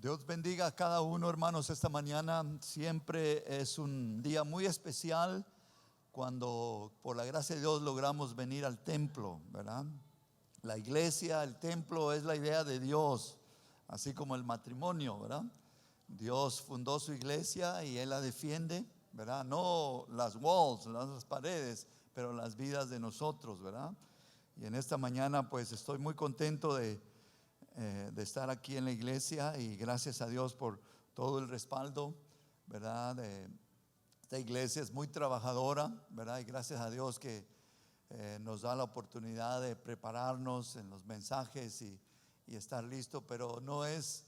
Dios bendiga a cada uno, hermanos, esta mañana. Siempre es un día muy especial cuando por la gracia de Dios logramos venir al templo, ¿verdad? La iglesia, el templo es la idea de Dios, así como el matrimonio, ¿verdad? Dios fundó su iglesia y Él la defiende, ¿verdad? No las walls, las paredes, pero las vidas de nosotros, ¿verdad? Y en esta mañana pues estoy muy contento de estar aquí en la iglesia y gracias a Dios por todo el respaldo, ¿verdad? Esta iglesia es muy trabajadora, ¿verdad? Y gracias a Dios que nos da la oportunidad de prepararnos en los mensajes y estar listo, pero no es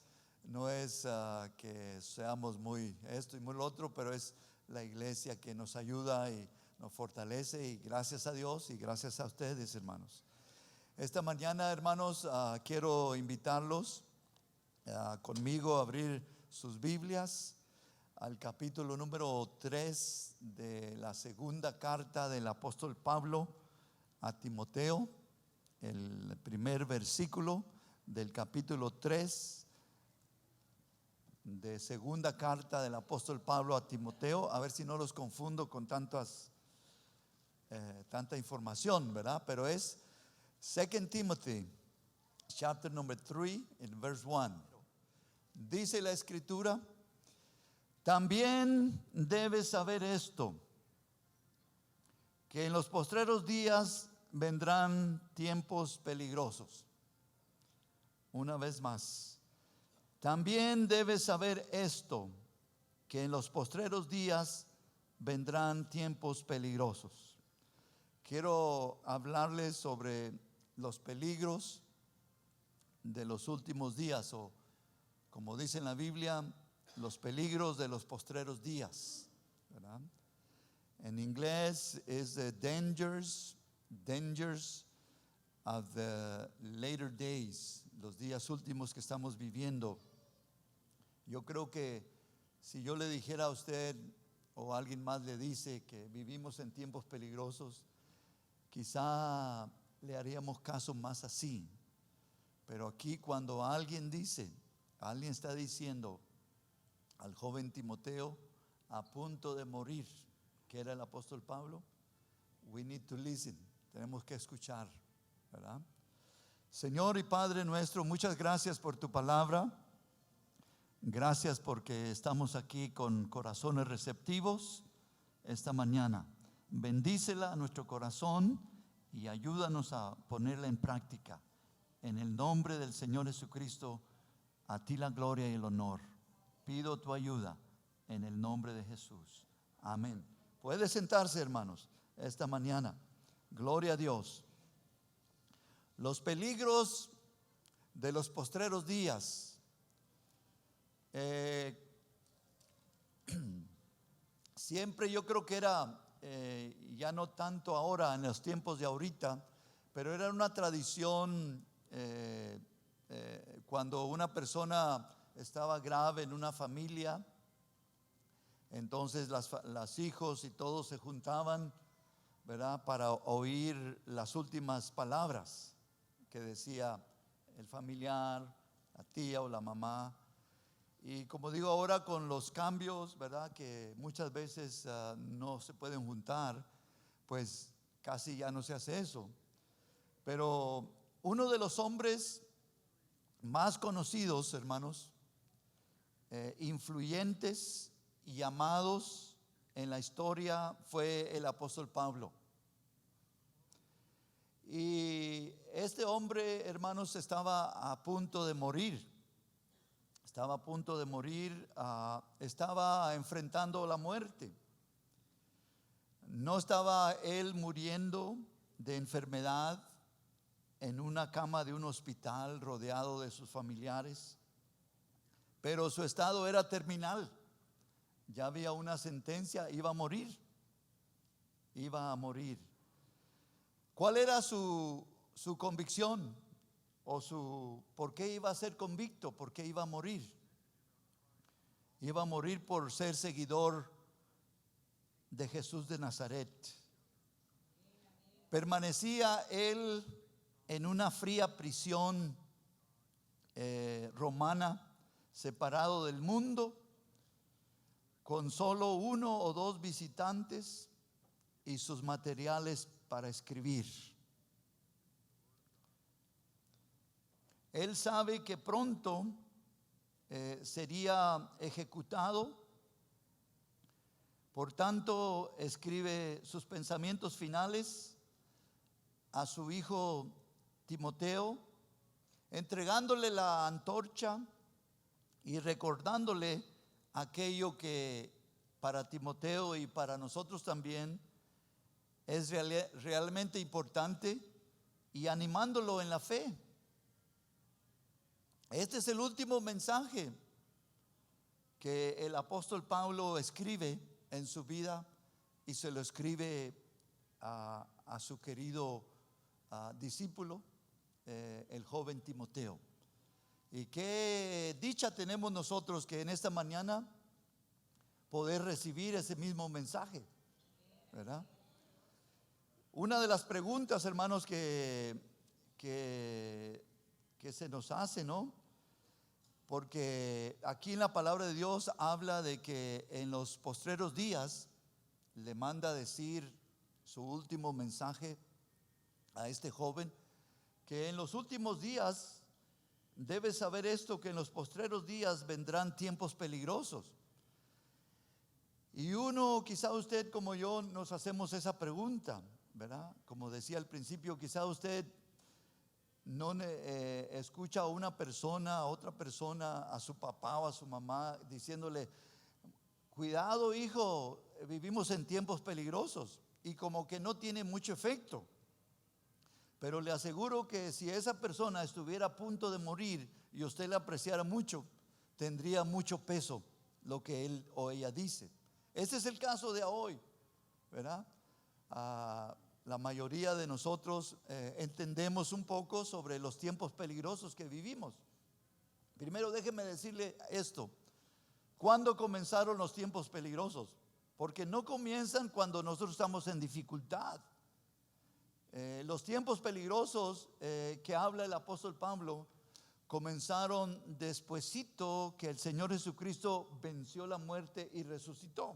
que seamos muy esto y muy lo otro, pero es la iglesia que nos ayuda y nos fortalece, y gracias a Dios y gracias a ustedes, hermanos. Esta mañana, hermanos, quiero invitarlos conmigo a abrir sus Biblias al capítulo número 3 de la segunda carta del apóstol Pablo a Timoteo, el primer versículo del capítulo 3 de segunda carta del apóstol Pablo a Timoteo. A ver si no los confundo con tanta información, ¿verdad? Pero es 2 Timothy, chapter number 3, in verse 1. Dice la escritura: también debes saber esto, que en los postreros días vendrán tiempos peligrosos. Una vez más, también debes saber esto, que en los postreros días vendrán tiempos peligrosos. Quiero hablarles sobre los peligros de los últimos días, o como dice en la Biblia, los peligros de los postreros días, ¿verdad? En inglés es the dangers of the later days, los días últimos que estamos viviendo. Yo creo que si yo le dijera a usted o alguien más le dice que vivimos en tiempos peligrosos, quizá le haríamos caso más así. Pero aquí cuando alguien está diciendo al joven Timoteo a punto de morir, que era el apóstol Pablo, we need to listen, tenemos que escuchar, ¿verdad? Señor y Padre nuestro, muchas gracias por tu palabra. Gracias porque estamos aquí con corazones receptivos esta mañana. Bendícela a nuestro corazón y ayúdanos a ponerla en práctica. En el nombre del Señor Jesucristo, a ti la gloria y el honor. Pido tu ayuda en el nombre de Jesús. Amén. Puede sentarse, hermanos, esta mañana. Gloria a Dios. Los peligros de los postreros días. Siempre yo creo que era, ya no tanto ahora en los tiempos de ahorita, pero era una tradición cuando una persona estaba grave en una familia, entonces las hijos y todos se juntaban, ¿verdad?, para oír las últimas palabras que decía el familiar, la tía o la mamá. Y como digo ahora, con los cambios, ¿verdad?, que muchas veces no se pueden juntar, pues casi ya no se hace eso. Pero uno de los hombres más conocidos, hermanos, influyentes y amados en la historia fue el apóstol Pablo. Y este hombre, hermanos, estaba a punto de morir. Estaba enfrentando la muerte. No estaba él muriendo de enfermedad en una cama de un hospital rodeado de sus familiares, pero su estado era terminal. Ya había una sentencia, iba a morir. ¿Cuál era su convicción? ¿Por qué iba a ser convicto? ¿Por qué iba a morir? Iba a morir por ser seguidor de Jesús de Nazaret. Permanecía él en una fría prisión romana separado del mundo, con solo 1 o 2 visitantes y sus materiales para escribir. Él sabe que pronto sería ejecutado. Por tanto, escribe sus pensamientos finales a su hijo Timoteo, entregándole la antorcha y recordándole aquello que para Timoteo y para nosotros también es realmente importante, y animándolo en la fe. Este es el último mensaje que el apóstol Pablo escribe en su vida, y se lo escribe a su querido discípulo, el joven Timoteo. Y qué dicha tenemos nosotros que en esta mañana poder recibir ese mismo mensaje, ¿verdad? Una de las preguntas, hermanos, que se nos hace, ¿no? Porque aquí en la palabra de Dios habla de que en los postreros días le manda decir su último mensaje a este joven, que en los últimos días debes saber esto, que en los postreros días vendrán tiempos peligrosos. Y uno, quizá usted como yo, nos hacemos esa pregunta, ¿verdad? Como decía al principio, quizá usted no escucha a una persona, a otra persona, a su papá o a su mamá diciéndole: cuidado, hijo, vivimos en tiempos peligrosos, y como que no tiene mucho efecto. Pero le aseguro que si esa persona estuviera a punto de morir y usted le apreciara mucho, tendría mucho peso lo que él o ella dice. Ese es el caso de hoy, ¿verdad? La mayoría de nosotros entendemos un poco sobre los tiempos peligrosos que vivimos. Primero déjeme decirle esto: ¿cuándo comenzaron los tiempos peligrosos? Porque no comienzan cuando nosotros estamos en dificultad. Los tiempos peligrosos que habla el apóstol Pablo comenzaron despuesito que el Señor Jesucristo venció la muerte y resucitó.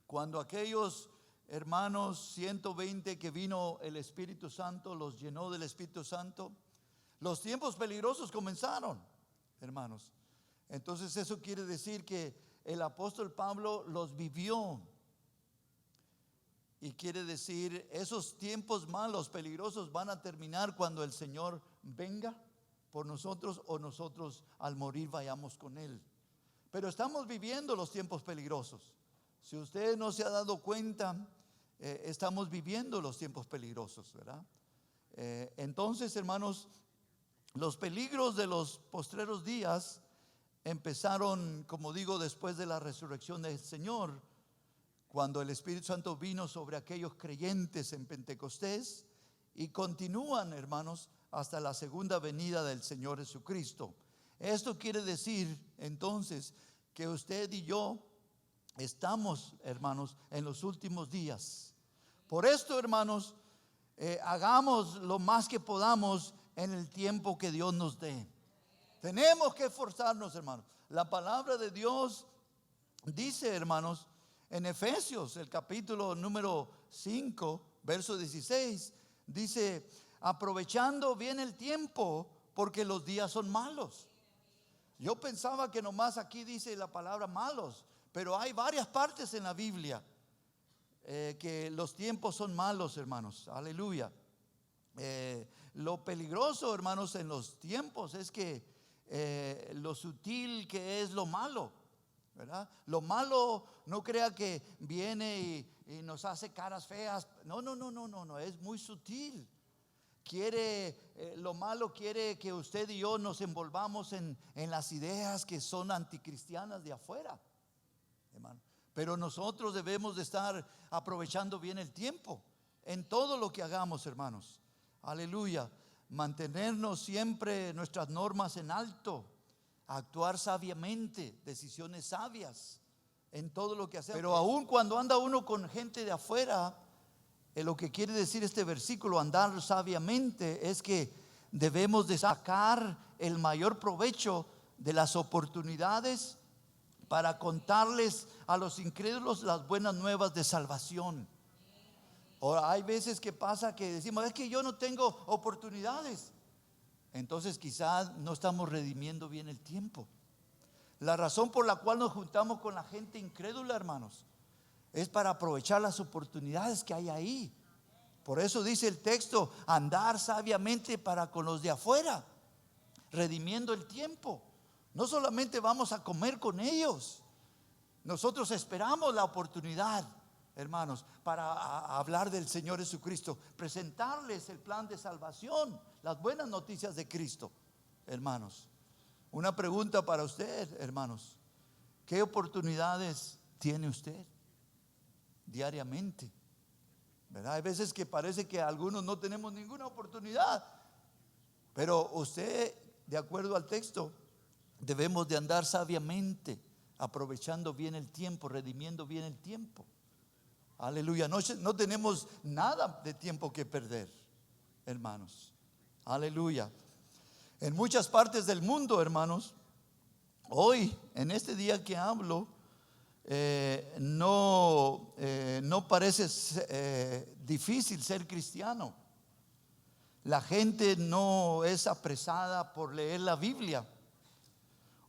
Cuando aquellos hermanos 120 que vino el Espíritu Santo, los llenó del Espíritu Santo, los tiempos peligrosos comenzaron, hermanos. Entonces eso quiere decir que el apóstol Pablo los vivió. Y quiere decir, esos tiempos malos, peligrosos, van a terminar cuando el Señor venga por nosotros, o nosotros al morir vayamos con Él. Pero estamos viviendo los tiempos peligrosos. Si usted no se ha dado cuenta, estamos viviendo los tiempos peligrosos, ¿verdad? Entonces, hermanos, los peligros de los postreros días empezaron, como digo, después de la resurrección del Señor, cuando el Espíritu Santo vino sobre aquellos creyentes en Pentecostés, y continúan, hermanos, hasta la segunda venida del Señor Jesucristo. Esto quiere decir entonces que usted y yo estamos, hermanos, en los últimos días. Por esto, hermanos, hagamos lo más que podamos en el tiempo que Dios nos dé. Tenemos que esforzarnos, hermanos. La palabra de Dios dice, hermanos, en Efesios, el capítulo número 5, verso 16, dice: aprovechando bien el tiempo, porque los días son malos. Yo pensaba que nomás aquí dice la palabra malos, pero hay varias partes en la Biblia que los tiempos son malos, hermanos. Aleluya. Lo peligroso, hermanos, en los tiempos es que lo sutil que es lo malo, ¿verdad? Lo malo, no crea que viene y nos hace caras feas. No, es muy sutil. Lo malo quiere que usted y yo nos envolvamos en las ideas que son anticristianas de afuera, hermano. Pero nosotros debemos de estar aprovechando bien el tiempo en todo lo que hagamos, hermanos. Aleluya. Mantenernos siempre nuestras normas en alto, actuar sabiamente, decisiones sabias en todo lo que hacemos. Pero aún cuando anda uno con gente de afuera, lo que quiere decir este versículo, andar sabiamente, es que debemos de sacar el mayor provecho de las oportunidades para contarles a los incrédulos las buenas nuevas de salvación. Ahora, hay veces que pasa que decimos, es que yo no tengo oportunidades. Entonces quizás no estamos redimiendo bien el tiempo. La razón por la cual nos juntamos con la gente incrédula, hermanos, es para aprovechar las oportunidades que hay ahí. Por eso dice el texto, andar sabiamente para con los de afuera, redimiendo el tiempo. No solamente vamos a comer con ellos, nosotros esperamos la oportunidad, hermanos, para hablar del Señor Jesucristo, presentarles el plan de salvación, las buenas noticias de Cristo, hermanos. Una pregunta para usted, hermanos: ¿qué oportunidades tiene usted diariamente? ¿Verdad? Hay veces que parece que algunos no tenemos ninguna oportunidad, pero usted, de acuerdo al texto, debemos de andar sabiamente, aprovechando bien el tiempo, redimiendo bien el tiempo. Aleluya. No tenemos nada de tiempo que perder, hermanos. Aleluya. En muchas partes del mundo, hermanos, hoy, en este día que hablo, no parece difícil ser cristiano. La gente no es apresada por leer la Biblia,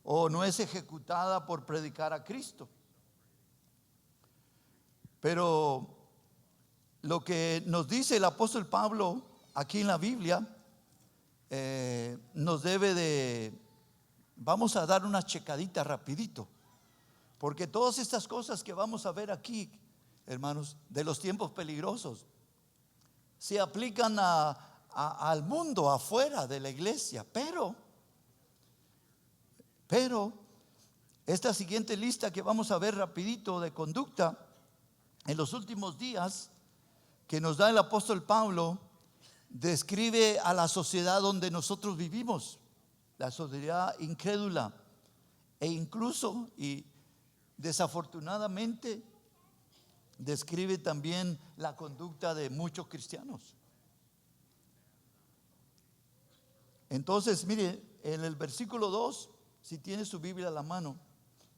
o no es ejecutada por predicar a Cristo. Pero lo que nos dice el apóstol Pablo aquí en la Biblia, nos debe de, vamos a dar una checadita rapidito, porque todas estas cosas que vamos a ver aquí, hermanos, de los tiempos peligrosos, se aplican al mundo afuera de la iglesia. Pero esta siguiente lista que vamos a ver rapidito de conducta en los últimos días, que nos da el apóstol Pablo, describe a la sociedad donde nosotros vivimos, la sociedad incrédula, e incluso y desafortunadamente describe también la conducta de muchos cristianos. Entonces, mire, en el versículo 2, si tiene su Biblia a la mano,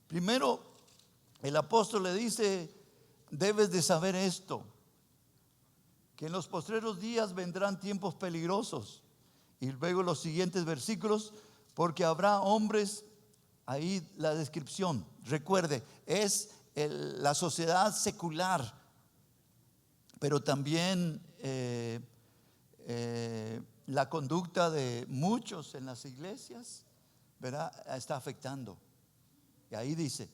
primero el apóstol le dice: debes de saber esto, que en los postreros días vendrán tiempos peligrosos. Y luego los siguientes versículos: porque habrá hombres, ahí la descripción, recuerde, es la sociedad secular, pero también la conducta de muchos en las iglesias, ¿verdad?, está afectando. Y ahí dice: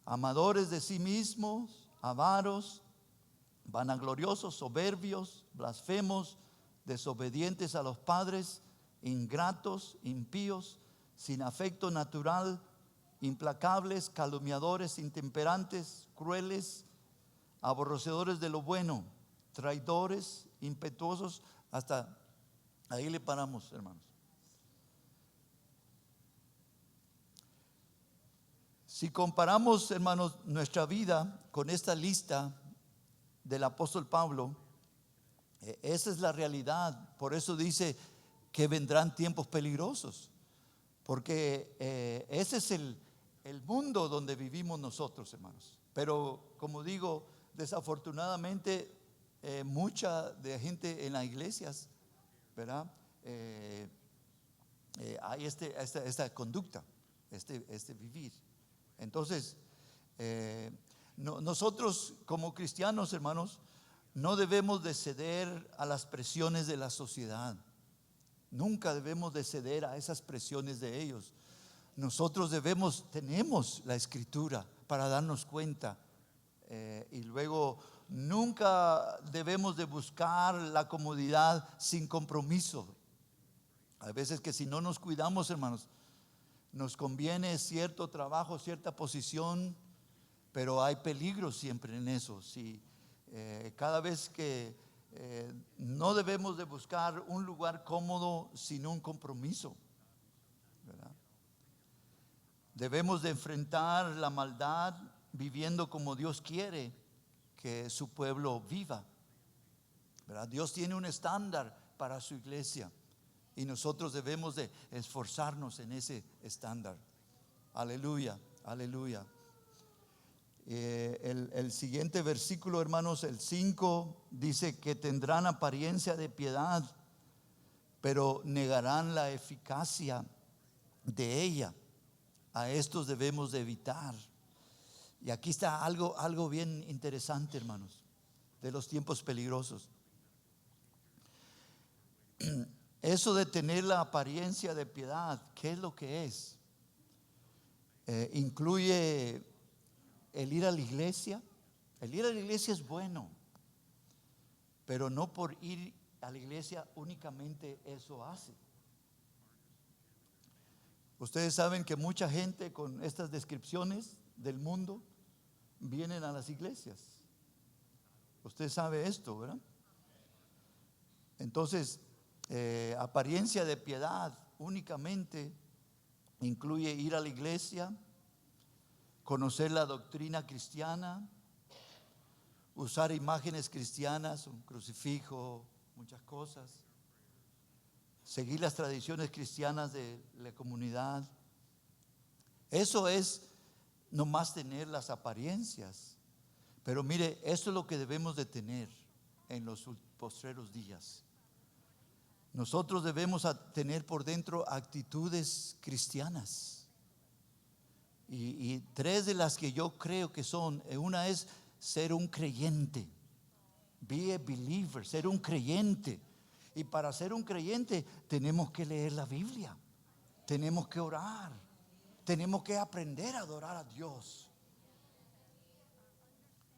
amadores de sí mismos, avaros, vanagloriosos, soberbios, blasfemos, desobedientes a los padres, ingratos, impíos, sin afecto natural, implacables, calumniadores, intemperantes, crueles, aborrecedores de lo bueno, traidores, impetuosos. Hasta ahí le paramos, hermanos. Si comparamos, hermanos, nuestra vida con esta lista del apóstol Pablo, esa es la realidad. Por eso dice que vendrán tiempos peligrosos, porque ese es el mundo donde vivimos nosotros, hermanos. Pero como digo, desafortunadamente mucha de gente en las iglesias, ¿verdad?, hay esta conducta, este vivir. Entonces, nosotros como cristianos, hermanos, no debemos de ceder a las presiones de la sociedad. Nunca debemos de ceder a esas presiones de ellos. Nosotros tenemos la escritura para darnos cuenta, y luego nunca debemos de buscar la comodidad sin compromiso. Hay veces que si no nos cuidamos, hermanos, nos conviene cierto trabajo, cierta posición, pero hay peligro siempre en eso. Si cada vez que no debemos de buscar un lugar cómodo sin un compromiso, ¿verdad? Debemos de enfrentar la maldad viviendo como Dios quiere que su pueblo viva, ¿verdad? Dios tiene un estándar para su iglesia y nosotros debemos de esforzarnos en ese estándar. Aleluya, aleluya. El siguiente versículo, hermanos, el 5, dice que tendrán apariencia de piedad, pero negarán la eficacia de ella. A estos debemos de evitar. Y aquí está algo bien interesante, hermanos, de los tiempos peligrosos. Eso de tener la apariencia de piedad, ¿qué es lo que es? Incluye el ir a la iglesia. El ir a la iglesia es bueno, pero no por ir a la iglesia únicamente eso hace. Ustedes saben que mucha gente con estas descripciones del mundo vienen a las iglesias. Usted sabe esto, ¿verdad? Entonces, apariencia de piedad únicamente incluye ir a la iglesia, conocer la doctrina cristiana, usar imágenes cristianas, un crucifijo, muchas cosas, seguir las tradiciones cristianas de la comunidad. Eso es nomás tener las apariencias. Pero mire, eso es lo que debemos de tener en los postreros días. Nosotros debemos tener por dentro actitudes cristianas. Y tres de las que yo creo que son, una es ser un creyente. Be a believer, ser un creyente. Y para ser un creyente tenemos que leer la Biblia, tenemos que orar, tenemos que aprender a adorar a Dios.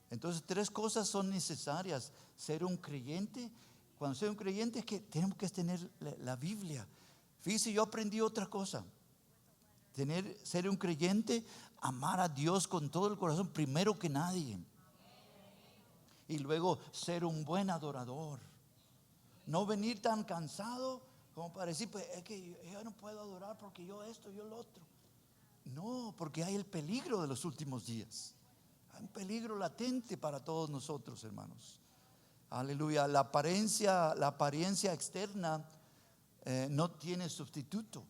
Entonces, tres cosas son necesarias. Ser un creyente. Cuando soy un creyente es que tenemos que tener la Biblia. Fíjese, yo aprendí otra cosa. Ser un creyente, amar a Dios con todo el corazón, primero que nadie. Y luego ser un buen adorador. No venir tan cansado como para decir, pues es que yo no puedo adorar porque yo esto, yo lo otro. No, porque hay el peligro de los últimos días. Hay un peligro latente para todos nosotros, hermanos. Aleluya. La apariencia externa no tiene sustituto.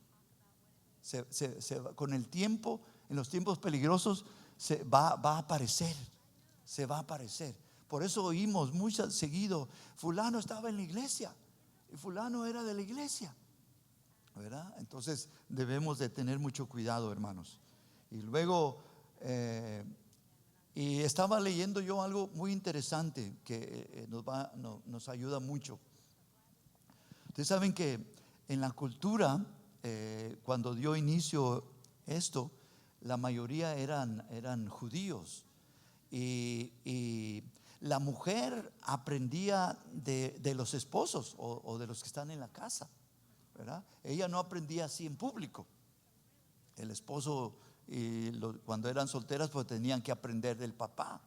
Con el tiempo, en los tiempos peligrosos, se va a aparecer. Se va a aparecer. Por eso oímos muy seguido, fulano estaba en la iglesia y fulano era de la iglesia, ¿verdad? Entonces debemos de tener mucho cuidado, hermanos. Y luego y estaba leyendo yo algo muy interesante que nos ayuda mucho. Ustedes saben que en la cultura, cuando dio inicio esto, la mayoría eran judíos. Y la mujer aprendía de los esposos o de los que están en la casa, ¿verdad? Ella no aprendía así en público. El esposo, cuando eran solteras, pues tenían que aprender del papá.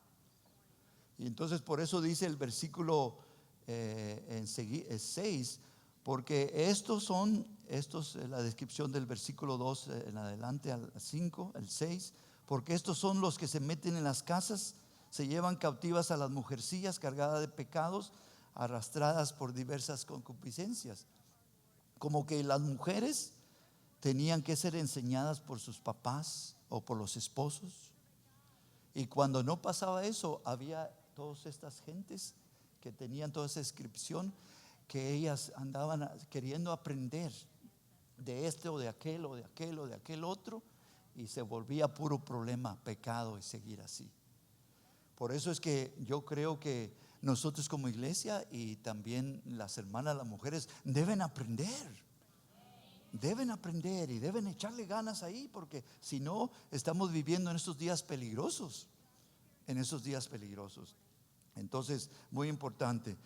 Y entonces por eso dice el versículo 6, porque estos es la descripción del versículo 2 en adelante al 5, el 6. Porque estos son los que se meten en las casas, se llevan cautivas a las mujercillas cargadas de pecados, arrastradas por diversas concupiscencias. Como que las mujeres tenían que ser enseñadas por sus papás o por los esposos. Y cuando no pasaba eso, había todas estas gentes que tenían toda esa inscripción, que ellas andaban queriendo aprender de este o de aquel o de aquel o de aquel otro. Y se volvía puro problema, pecado y seguir así. Por eso es que yo creo que nosotros como iglesia y también las hermanas, las mujeres, deben aprender y deben echarle ganas ahí, porque si no, estamos viviendo en estos días peligrosos. Entonces, muy importante.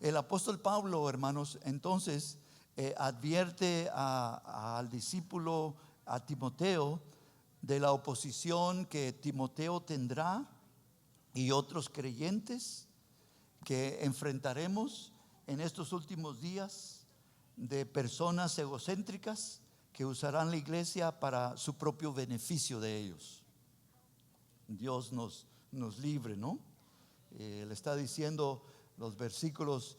El apóstol Pablo, hermanos, entonces advierte al discípulo, a Timoteo, de la oposición que Timoteo tendrá y otros creyentes que enfrentaremos en estos últimos días, de personas egocéntricas que usarán la iglesia para su propio beneficio de ellos. Dios nos libre, ¿no? Le está diciendo los versículos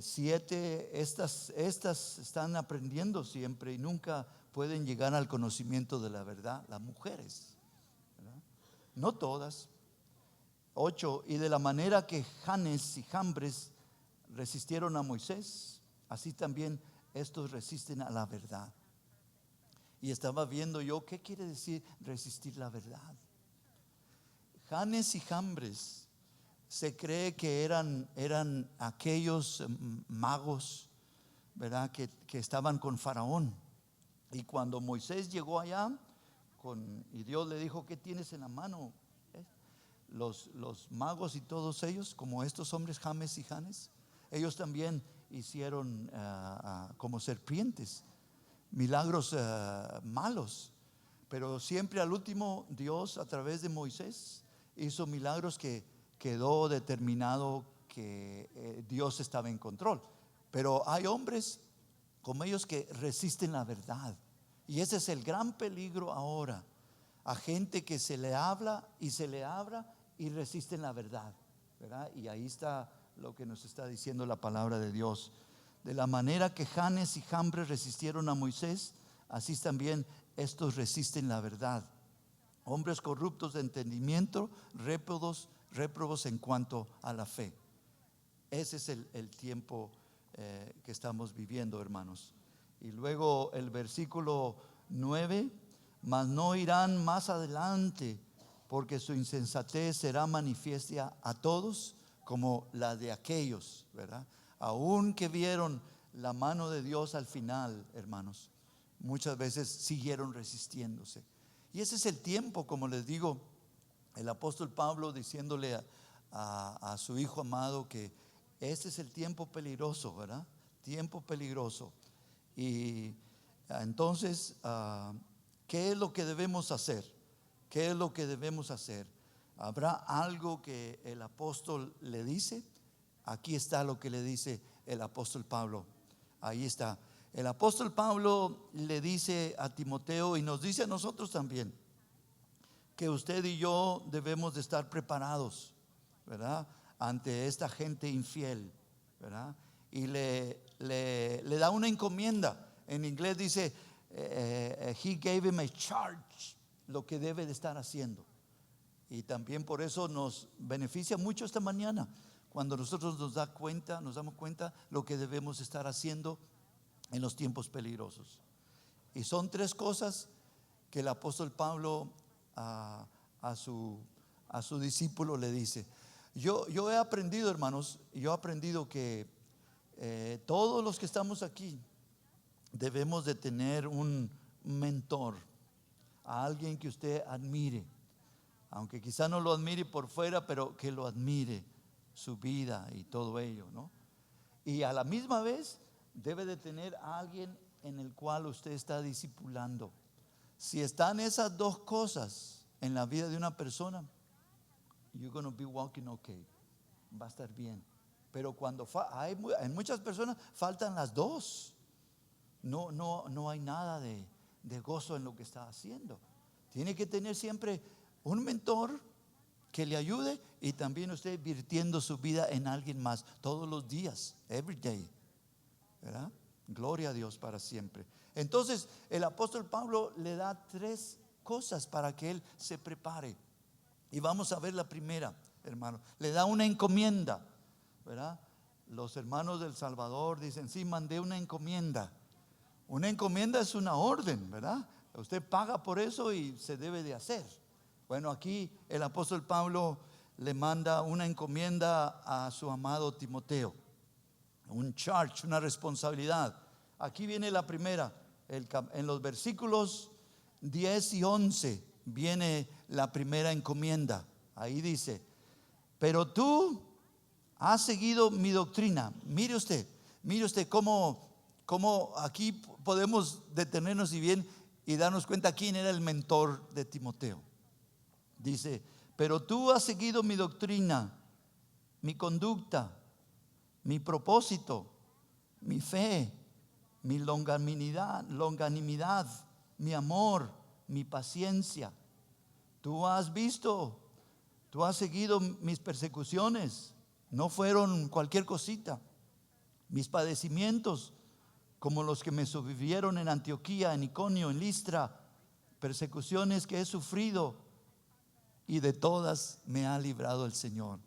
7, estas están aprendiendo siempre y nunca pueden llegar al conocimiento de la verdad, las mujeres, ¿verdad? No todas. 8, y de la manera que Janes y Jambres resistieron a Moisés, así también estos resisten a la verdad. Y estaba viendo yo, ¿qué quiere decir resistir la verdad? Janes y Jambres se cree que eran aquellos magos, ¿verdad? Que estaban con Faraón. Y cuando Moisés llegó allá, y Dios le dijo, ¿qué tienes en la mano? Los magos y todos ellos, como estos hombres James y Janes, ellos también hicieron como serpientes, milagros malos. Pero siempre al último Dios a través de Moisés hizo milagros que quedó determinado que Dios estaba en control. Pero hay hombres como ellos que resisten la verdad. Y ese es el gran peligro ahora. A gente que se le habla y se le habla y resisten la verdad, ¿verdad? Y ahí está lo que nos está diciendo la palabra de Dios. De la manera que Janes y Jambres resistieron a Moisés, así también estos resisten la verdad. Hombres corruptos de entendimiento, réprobos en cuanto a la fe. Ese es el tiempo que estamos viviendo, hermanos. Y luego el versículo 9, mas no irán más adelante, porque su insensatez será manifiesta a todos como la de aquellos, ¿verdad? Aún que vieron la mano de Dios al final, hermanos, muchas veces siguieron resistiéndose. Y ese es el tiempo, como les digo, el apóstol Pablo diciéndole a su hijo amado que ese es el tiempo peligroso, ¿verdad? Tiempo peligroso. Y entonces, ¿qué es lo que debemos hacer? ¿Qué es lo que debemos hacer? ¿Habrá algo que el apóstol le dice? Aquí está lo que le dice el apóstol Pablo. Ahí está. El apóstol Pablo le dice a Timoteo y nos dice a nosotros también que usted y yo debemos de estar preparados, ¿verdad? Ante esta gente infiel, ¿verdad? Y le da una encomienda. En inglés dice, he gave him a charge, lo que debe de estar haciendo. Y también por eso nos beneficia mucho esta mañana, cuando nosotros nos damos cuenta lo que debemos estar haciendo en los tiempos peligrosos. Y son 3 cosas que el apóstol Pablo a su discípulo le dice. Yo he aprendido, hermanos, que todos los que estamos aquí debemos de tener un mentor, a alguien que usted admire, aunque quizá no lo admire por fuera, pero que lo admire, su vida y todo ello, ¿no? Y a la misma vez debe de tener a alguien en el cual usted está discipulando. Si están esas 2 cosas en la vida de una persona, you're going to be walking okay, va a estar bien. Pero cuando en muchas personas faltan las 2, no hay nada de gozo en lo que está haciendo. Tiene que tener siempre un mentor que le ayude y también usted virtiendo su vida en alguien más todos los días, every day, ¿verdad? Gloria a Dios para siempre. Entonces el apóstol Pablo le da 3 cosas para que él se prepare. Y vamos a ver la primera, hermano. Le da una encomienda, ¿verdad? Los hermanos del Salvador dicen, sí, mandé una encomienda. Una encomienda es una orden, ¿verdad? Usted paga por eso y se debe de hacer. Bueno, aquí el apóstol Pablo le manda una encomienda a su amado Timoteo. Un charge, una responsabilidad. Aquí viene la primera. En los versículos 10 y 11 viene la primera encomienda. Ahí dice, pero tú has seguido mi doctrina. Mire usted cómo aquí podemos detenernos y darnos cuenta quién era el mentor de Timoteo. Dice, pero tú has seguido mi doctrina, mi conducta, mi propósito, mi fe, mi longanimidad, mi amor, mi paciencia. Tú has seguido mis persecuciones, no fueron cualquier cosita, mis padecimientos como los que me sobrevivieron en Antioquía, en Iconio, en Listra, persecuciones que he sufrido, y de todas me ha librado el Señor.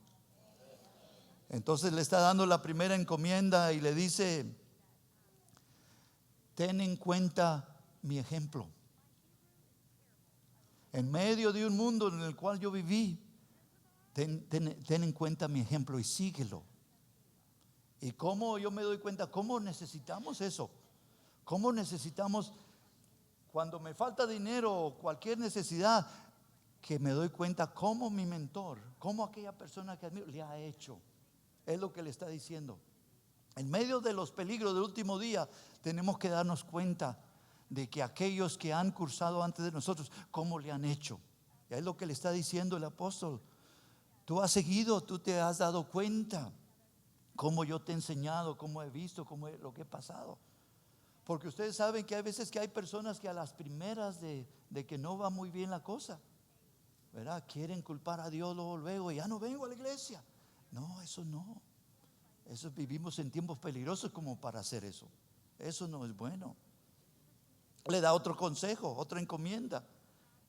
Entonces le está dando la primera encomienda y le dice: ten en cuenta mi ejemplo. En medio de un mundo en el cual yo viví, ten en cuenta mi ejemplo y síguelo. Y cómo yo me doy cuenta, cómo necesitamos eso, cómo necesitamos, cuando me falta dinero o cualquier necesidad, que me doy cuenta cómo mi mentor, cómo aquella persona que admiro le ha hecho. Es lo que le está diciendo. En medio de los peligros del último día, tenemos que darnos cuenta de que aquellos que han cursado antes de nosotros, cómo le han hecho. Y es lo que le está diciendo el apóstol. Tú has seguido, tú te has dado cuenta cómo yo te he enseñado, cómo he visto, lo que he pasado. Porque ustedes saben que hay veces que hay personas que a las primeras de que no va muy bien la cosa, ¿verdad?, quieren culpar a Dios luego, ya no vengo a la iglesia. No, eso no. Eso, vivimos en tiempos peligrosos como para hacer eso. Eso no es bueno. Le da otro consejo, otra encomienda.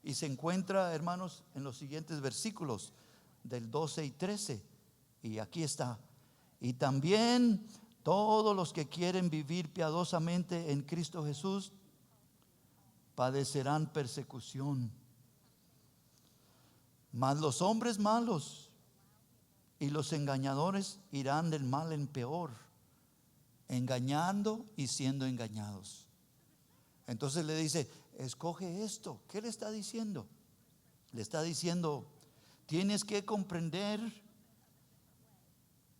Y se encuentra, hermanos, en los siguientes versículos del 12 y 13. Y aquí está: y también todos los que quieren vivir piadosamente en Cristo Jesús padecerán persecución. Mas los hombres malos y los engañadores irán del mal en peor, engañando y siendo engañados. Entonces le dice: escoge esto. ¿Qué le está diciendo? Le está diciendo: tienes que comprender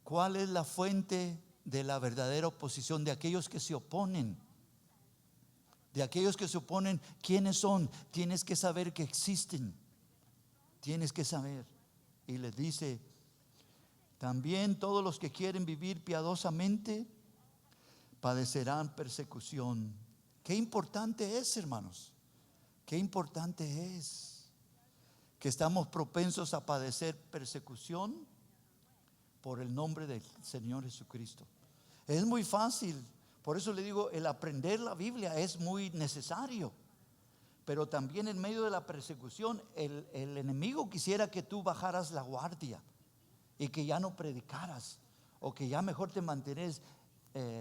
cuál es la fuente de la verdadera oposición, de aquellos que se oponen. De aquellos que se oponen, ¿quiénes son? Tienes que saber que existen. Tienes que saber. Y les dice: también todos los que quieren vivir piadosamente padecerán persecución. Qué importante es, hermanos. Qué importante es que estamos propensos a padecer persecución por el nombre del Señor Jesucristo. Es muy fácil. Por eso le digo, el aprender la Biblia es muy necesario. Pero también en medio de la persecución, el enemigo quisiera que tú bajaras la guardia y que ya no predicaras, o que ya mejor te mantienes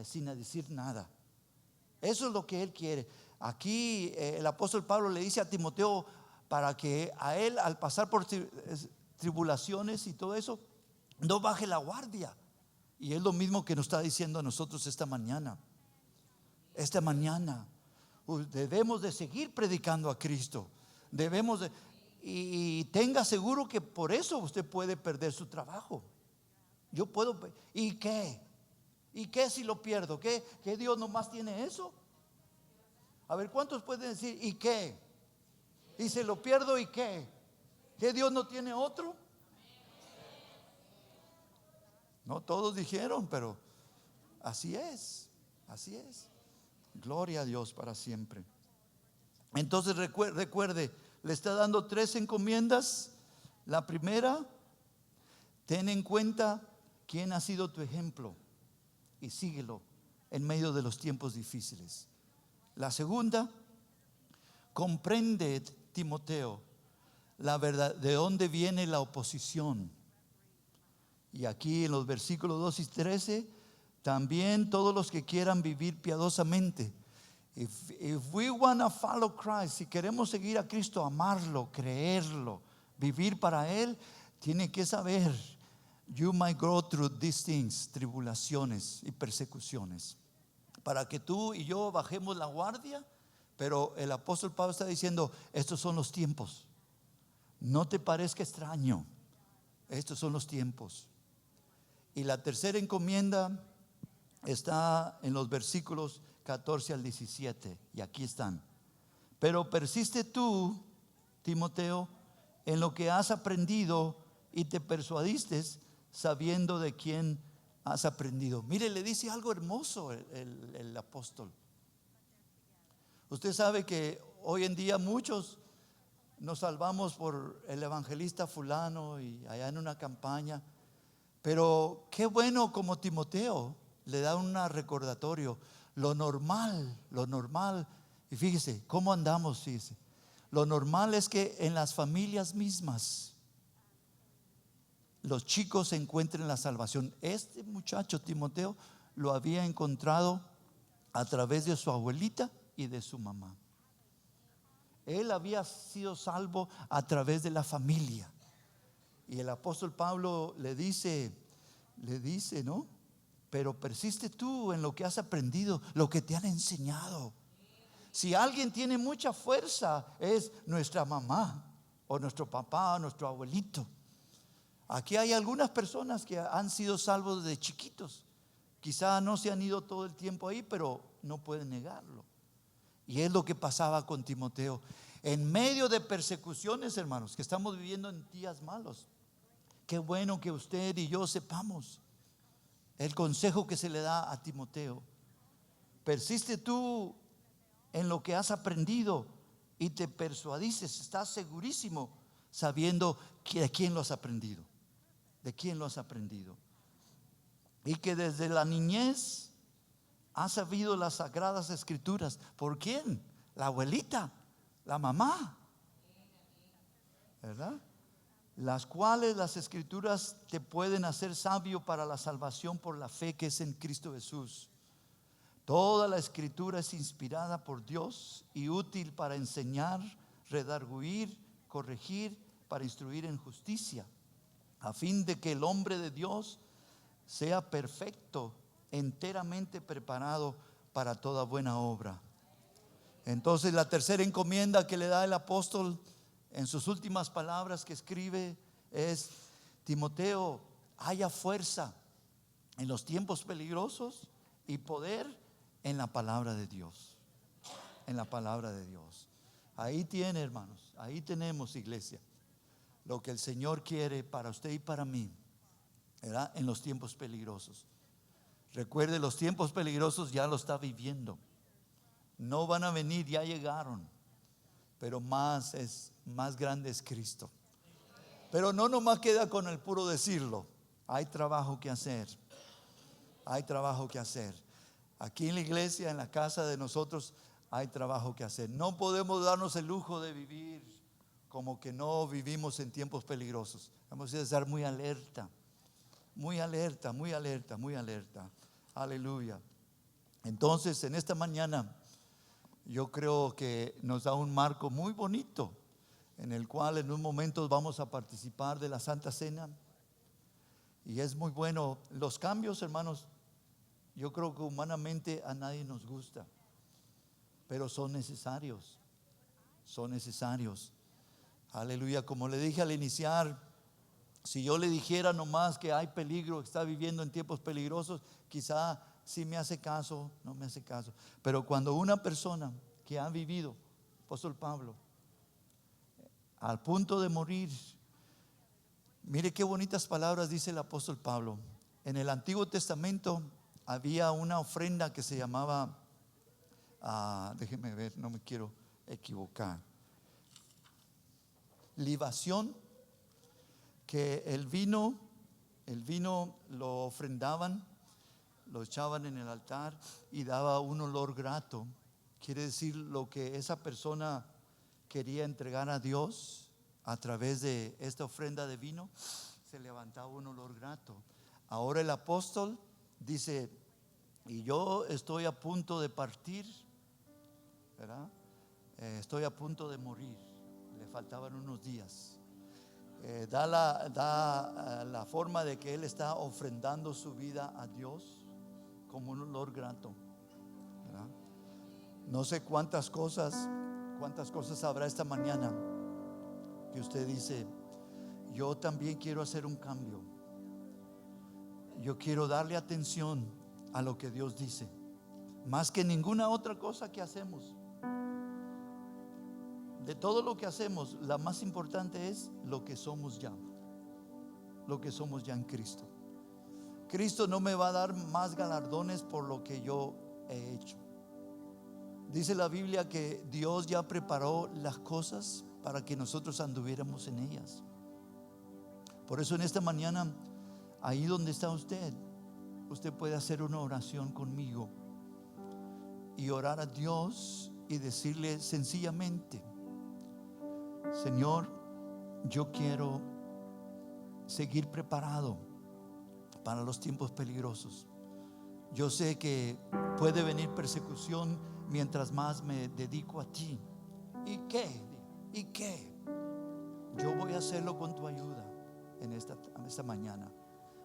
sin decir nada. Eso es lo que él quiere. Aquí el apóstol Pablo le dice a Timoteo para que a él, al pasar por tribulaciones y todo eso, no baje la guardia. Y es lo mismo que nos está diciendo a nosotros esta mañana. Esta mañana debemos de seguir predicando a Cristo. Debemos de, y tenga seguro que por eso usted puede perder su trabajo. Yo puedo. ¿Y qué? ¿Y qué si lo pierdo? ¿Qué Dios nomás tiene eso? A ver, ¿cuántos pueden decir ¿y qué? ¿Y se lo pierdo y qué? ¿Que Dios no tiene otro? No todos dijeron, pero así es. Así es. Gloria a Dios para siempre. Entonces recuerde, le está dando 3 encomiendas. La primera: ten en cuenta quién ha sido tu ejemplo y síguelo en medio de los tiempos difíciles. La segunda: comprende, Timoteo, la verdad, de dónde viene la oposición. Y aquí en los versículos 2 y 13, también todos los que quieran vivir piadosamente. If we want to follow Christ, si queremos seguir a Cristo, amarlo, creerlo, vivir para Él, tiene que saber, you might go through these things, tribulaciones y persecuciones, para que tú y yo bajemos la guardia. Pero el apóstol Pablo está diciendo: estos son los tiempos. No te parezca extraño, estos son los tiempos. Y la tercera encomienda está en los versículos 14 al 17. Y aquí están: pero persiste tú, Timoteo, en lo que has aprendido y te persuadiste, sabiendo de quién has aprendido. Mire, le dice algo hermoso el apóstol. Usted sabe que hoy en día muchos nos salvamos por el evangelista fulano y allá en una campaña. Pero qué bueno como Timoteo le da un recordatorio. Lo normal, y fíjese, ¿cómo andamos? Fíjese, lo normal es que en las familias mismas los chicos encuentren la salvación. Este muchacho Timoteo lo había encontrado a través de su abuelita y de su mamá. Él había sido salvo a través de la familia. Y el apóstol Pablo le dice, ¿no? Pero persiste tú en lo que has aprendido, lo que te han enseñado. Si alguien tiene mucha fuerza, es nuestra mamá o nuestro papá o nuestro abuelito. Aquí hay algunas personas que han sido salvos desde chiquitos. Quizá no se han ido todo el tiempo ahí, pero no pueden negarlo. Y es lo que pasaba con Timoteo. En medio de persecuciones, hermanos, que estamos viviendo en días malos, qué bueno que usted y yo sepamos el consejo que se le da a Timoteo. Persiste tú en lo que has aprendido y te persuadices, estás segurísimo sabiendo de quién lo has aprendido. ¿De quién lo has aprendido? Y que desde la niñez has sabido las sagradas escrituras. ¿Por quién? La abuelita, la mamá, ¿verdad? Las cuales las escrituras te pueden hacer sabio para la salvación por la fe que es en Cristo Jesús. Toda la escritura es inspirada por Dios y útil para enseñar, redarguir, corregir, para instruir en justicia, a fin de que el hombre de Dios sea perfecto, enteramente preparado para toda buena obra. Entonces la tercera encomienda que le da el apóstol en sus últimas palabras que escribe es: Timoteo, haya fuerza en los tiempos peligrosos y poder en la palabra de Dios. En la palabra de Dios. Ahí tiene, hermanos, ahí tenemos, iglesia, lo que el Señor quiere para usted y para mí, ¿verdad? En los tiempos peligrosos. Recuerde, los tiempos peligrosos ya lo está viviendo. No van a venir, ya llegaron. Pero más grande es Cristo. Pero no nomás queda con el puro decirlo. Hay trabajo que hacer. Hay trabajo que hacer. Aquí en la iglesia, en la casa de nosotros, hay trabajo que hacer. No podemos darnos el lujo de vivir como que no vivimos en tiempos peligrosos. Vamos a estar muy alerta. Muy alerta, muy alerta, muy alerta. Aleluya. Entonces, en esta mañana, yo creo que nos da un marco muy bonito, en el cual en un momento vamos a participar de la Santa Cena. Y es muy bueno. Los cambios, hermanos, yo creo que humanamente a nadie nos gusta, pero son necesarios. Son necesarios. Aleluya. Como le dije al iniciar, si yo le dijera nomás que hay peligro, que está viviendo en tiempos peligrosos, quizá sí me hace caso, no me hace caso. Pero cuando una persona que ha vivido, apóstol Pablo, al punto de morir, mire qué bonitas palabras dice el apóstol Pablo. En el Antiguo Testamento había una ofrenda que se llamaba, déjeme ver, no me quiero equivocar, libación, que el vino lo ofrendaban, lo echaban en el altar y daba un olor grato. Quiere decir, lo que esa persona quería entregar a Dios a través de esta ofrenda de vino, se levantaba un olor grato. Ahora el apóstol dice: y yo estoy a punto de partir, ¿verdad? Estoy a punto de morir, le faltaban unos días. Da la forma de que él está ofrendando su vida a Dios como un olor grato, ¿verdad? No sé cuántas cosas habrá esta mañana que usted dice: yo también quiero hacer un cambio. Yo quiero darle atención a lo que Dios dice, más que ninguna otra cosa que hacemos. De todo lo que hacemos, la más importante es lo que somos ya. Lo que somos ya en Cristo. Cristo no me va a dar más galardones por lo que yo he hecho. Dice la Biblia que Dios ya preparó las cosas para que nosotros anduviéramos en ellas. Por eso en esta mañana, ahí donde está usted puede hacer una oración conmigo. y orar a Dios y decirle sencillamente: Señor, yo quiero seguir preparado para los tiempos peligrosos. Yo sé que puede venir persecución mientras más me dedico a ti. ¿Y qué? ¿Y qué? Yo voy a hacerlo con tu ayuda en esta mañana.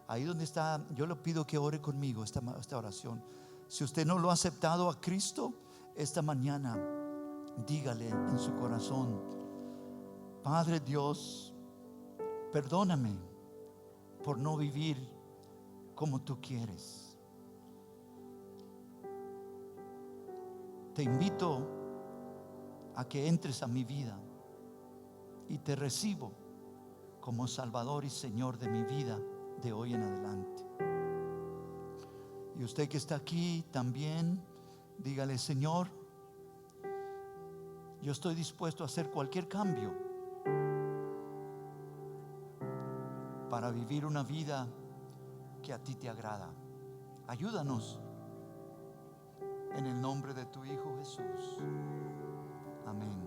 Ahí donde está, yo le pido que ore conmigo esta oración. Si usted no lo ha aceptado a Cristo, esta mañana dígale en su corazón: Padre Dios, perdóname por no vivir como tú quieres. Te invito a que entres a mi vida y te recibo como Salvador y Señor de mi vida de hoy en adelante. Y usted que está aquí también, dígale: Señor, yo estoy dispuesto a hacer cualquier cambio para vivir una vida que a ti te agrada. Ayúdanos en el nombre de tu Hijo Jesús. Amén.